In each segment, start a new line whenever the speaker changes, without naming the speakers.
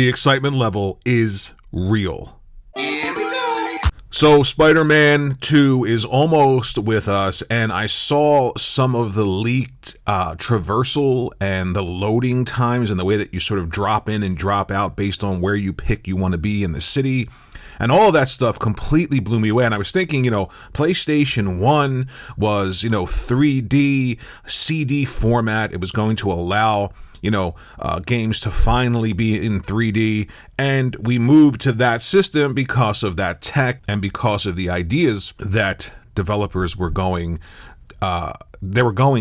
The excitement level is real. So Spider-Man 2 is almost with us, and I saw some of the leaked traversal and the loading times and the way that you sort of drop in and drop out based on where you pick you want to be in the city. And all of that stuff completely blew me away. And I was thinking, PlayStation 1 was, 3D CD format. It was going to allow games to finally be in 3D. And we moved to that system because of that tech and because of the ideas that developers were going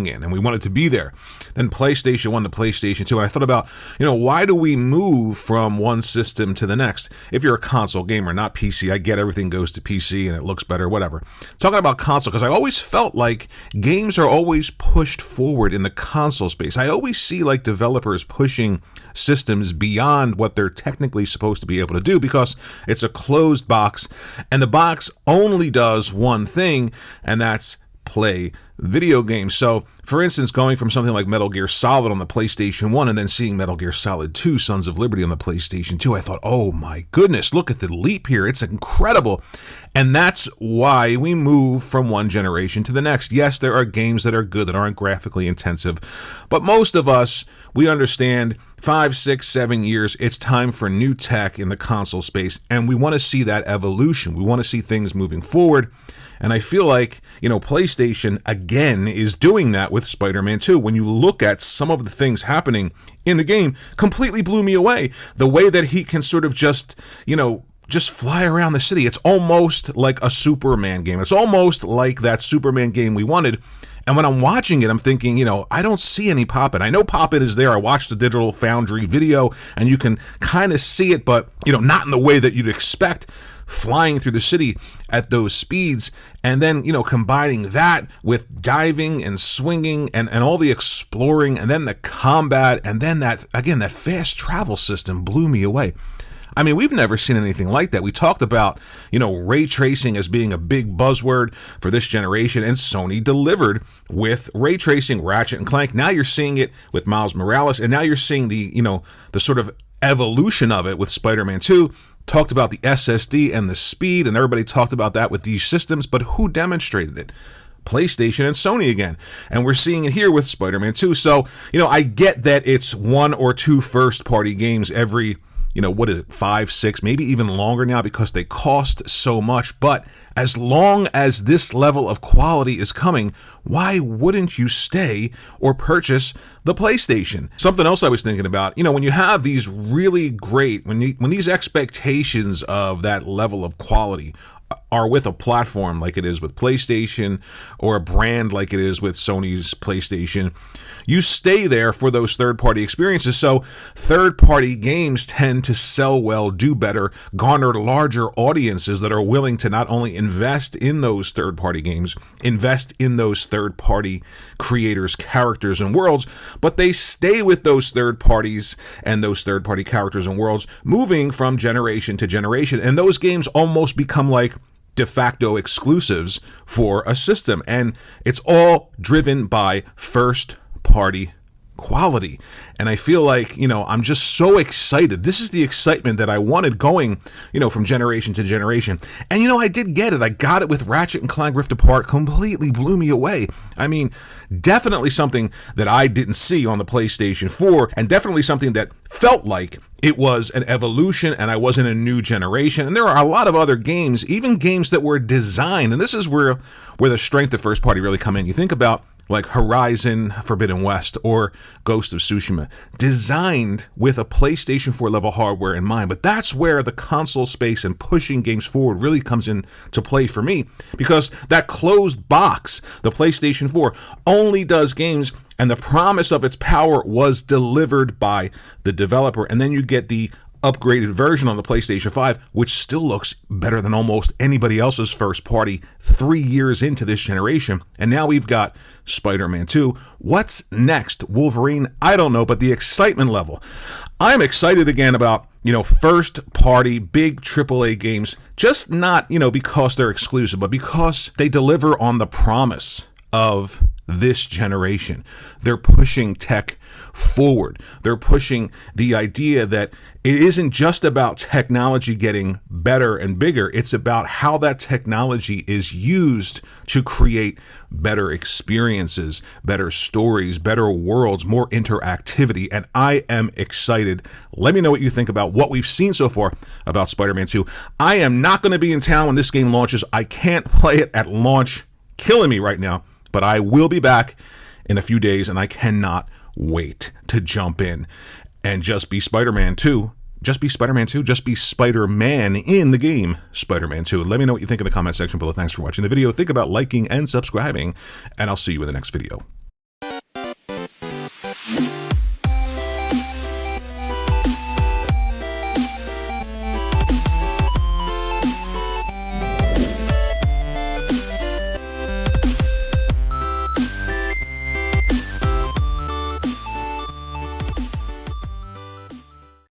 in, and we wanted to be there. Then PlayStation 1 to PlayStation 2, and I thought about, why do we move from one system to the next? If you're a console gamer, not PC, I get everything goes to PC and it looks better, whatever. Talking about console, because I always felt like games are always pushed forward in the console space. I always see like developers pushing systems beyond what they're technically supposed to be able to do because it's a closed box, and the box only does one thing, and that's play video games. So, for instance, going from something like Metal Gear Solid on the PlayStation 1 and then seeing Metal Gear Solid 2, Sons of Liberty on the PlayStation 2, I thought, oh my goodness, look at the leap here. It's incredible. And that's why we move from one generation to the next. Yes, there are games that are good, that aren't graphically intensive, but most of us, we understand 5, 6, 7 years, it's time for new tech in the console space, and we want to see that evolution. We want to see things moving forward. And I feel like, PlayStation, again, is doing that with Spider-Man 2. When you look at some of the things happening in the game, completely blew me away. The way that he can sort of just fly around the city. It's almost like a Superman game. It's almost like that Superman game we wanted. And when I'm watching it, I'm thinking, I don't see any pop-in. I know pop-in is there. I watched the Digital Foundry video, and you can kind of see it, but, not in the way that you'd expect, flying through the city at those speeds, and then, combining that with diving and swinging and all the exploring, and then the combat, and then that fast travel system blew me away. I mean, we've never seen anything like that. We talked about, ray tracing as being a big buzzword for this generation, and Sony delivered with ray tracing, Ratchet and Clank. Now you're seeing it with Miles Morales, and now you're seeing the sort of evolution of it with Spider-Man 2. Talked about the SSD and the speed, and everybody talked about that with these systems, but who demonstrated it? PlayStation and Sony again. And we're seeing it here with Spider-Man 2. So, I get that it's 1 or 2 first-party games every, 5, 6, maybe even longer now because they cost so much. But as long as this level of quality is coming, why wouldn't you stay or purchase the PlayStation? Something else I was thinking about, when you have these really great, when these expectations of that level of quality are with a platform like it is with PlayStation or a brand like it is with Sony's PlayStation, you stay there for those third-party experiences. So third-party games tend to sell well, do better, garner larger audiences that are willing to not only invest in those third-party games, invest in those third-party creators, characters, and worlds, but they stay with those third parties and those third-party characters and worlds, moving from generation to generation. And those games almost become like de facto exclusives for a system. And it's all driven by first-party quality. And I feel like, I'm just so excited. This is the excitement that I wanted going, from generation to generation. And, I did get it. I got it with Ratchet and Clank Rift Apart. Completely blew me away. I mean, definitely something that I didn't see on the PlayStation 4, and definitely something that felt like it was an evolution and I was in a new generation. And there are a lot of other games, even games that were designed, and this is where the strength of first party really come in. You think about like Horizon Forbidden West or Ghost of Tsushima, designed with a PlayStation 4 level hardware in mind. But that's where the console space and pushing games forward really comes into play for me, because that closed box, the PlayStation 4, only does games, and the promise of its power was delivered by the developer. And then you get the upgraded version on the PlayStation 5, which still looks better than almost anybody else's first party 3 years into this generation. And now we've got Spider-Man 2. What's next? Wolverine? I don't know, but the excitement level. I'm excited again about, first party big AAA games, just not, because they're exclusive, but because they deliver on the promise of this generation. They're pushing tech forward. They're pushing the idea that it isn't just about technology getting better and bigger. It's about how that technology is used to create better experiences, better stories, better worlds, more interactivity. And I am excited. Let me know what you think about what we've seen so far about Spider-Man 2. I am not going to be in town when this game launches. I can't play it at launch. Killing me right now. But I will be back in a few days, and I cannot wait to jump in and just be Spider-Man 2. Just be Spider-Man 2. Just be Spider-Man in the game Spider-Man 2. Let me know what you think in the comment section below. Thanks for watching the video. Think about liking and subscribing, and I'll see you in the next video.